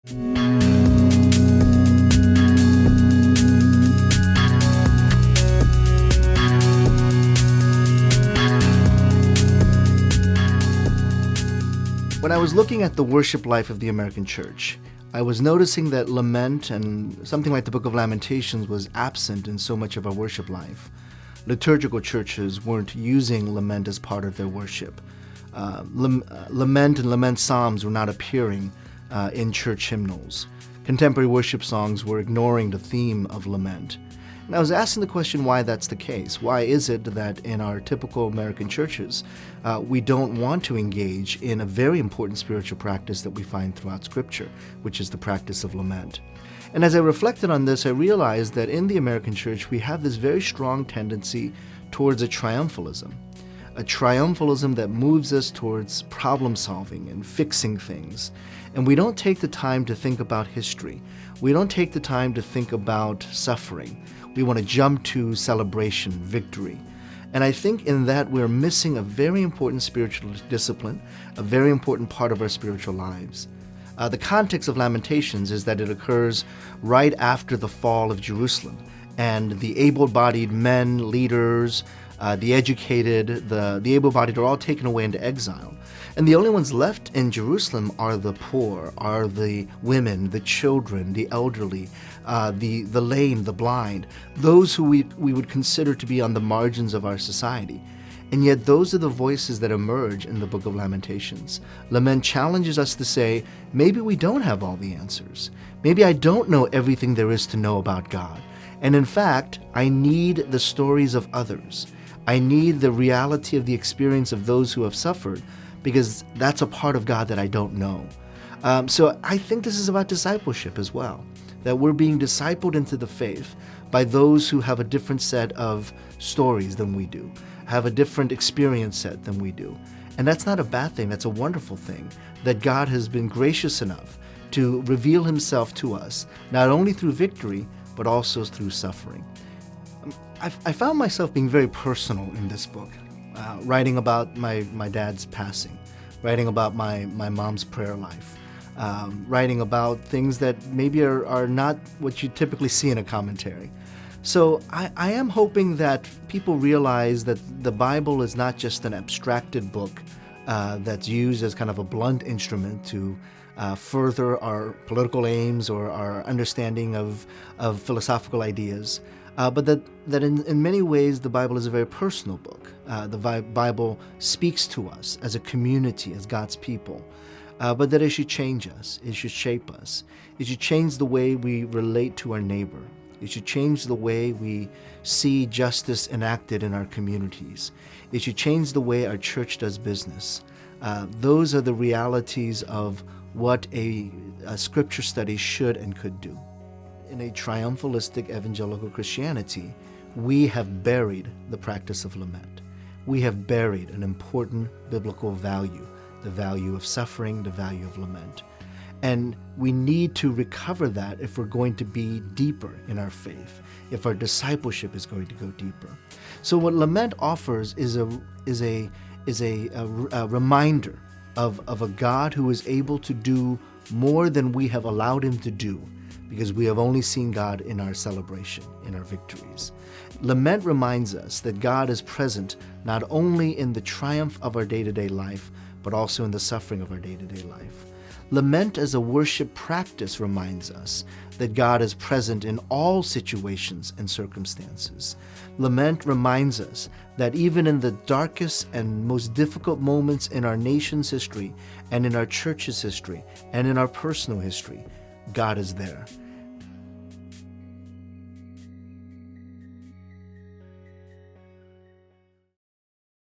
When I was looking at the worship life of the American church, I was noticing that lament and something like the book of Lamentations was absent in so much of our worship life. Liturgical churches weren't using lament as part of their worship. Lament and lament psalms were not appearing in church hymnals. Contemporary worship songs were ignoring the theme of lament. And I was asking the question why that's the case. Why is it that in our typical American churches, we don't want to engage in a very important spiritual practice that we find throughout Scripture, which is the practice of lament? And as I reflected on this, I realized that in the American church, we have this very strong tendency towards a triumphalism that moves us towards problem solving and fixing things. And we don't take the time to think about history. We don't take the time to think about suffering. We want to jump to celebration, victory. And I think in that we're missing a very important spiritual discipline, a very important part of our spiritual lives. The context of Lamentations is that it occurs right after the fall of Jerusalem, and the able-bodied men, leaders, the educated, the able-bodied are all taken away into exile. And the only ones left in Jerusalem are the poor, are the women, the children, the elderly, the lame, the blind, those who we would consider to be on the margins of our society. And yet those are the voices that emerge in the book of Lamentations. Lament challenges us to say, maybe we don't have all the answers. Maybe I don't know everything there is to know about God. And in fact, I need the stories of others. I need the reality of the experience of those who have suffered, because that's a part of God that I don't know. So I think this is about discipleship as well, that we're being discipled into the faith by those who have a different set of stories than we do, have a different experience set than we do. And that's not a bad thing, that's a wonderful thing, that God has been gracious enough to reveal himself to us, not only through victory, but also through suffering. I found myself being very personal in this book, writing about my dad's passing, writing about my mom's prayer life, writing about things that maybe are not what you typically see in a commentary. So I am hoping that people realize that the Bible is not just an abstracted book that's used as kind of a blunt instrument to further our political aims or our understanding of philosophical ideas. But that in many ways the Bible is a very personal book. The Bible speaks to us as a community, as God's people, but that it should change us, it should shape us, it should change the way we relate to our neighbor, it should change the way we see justice enacted in our communities, it should change the way our church does business. Those are the realities of what a scripture study should and could do. In a triumphalistic evangelical Christianity, we have buried the practice of lament. We have buried an important biblical value, the value of suffering, the value of lament. And we need to recover that if we're going to be deeper in our faith, if our discipleship is going to go deeper. So what lament offers is a reminder of a God who is able to do more than we have allowed him to do, because we have only seen God in our celebration, in our victories. Lament reminds us that God is present not only in the triumph of our day-to-day life, but also in the suffering of our day-to-day life. Lament as a worship practice reminds us that God is present in all situations and circumstances. Lament reminds us that even in the darkest and most difficult moments in our nation's history, and in our church's history, and in our personal history, God is there.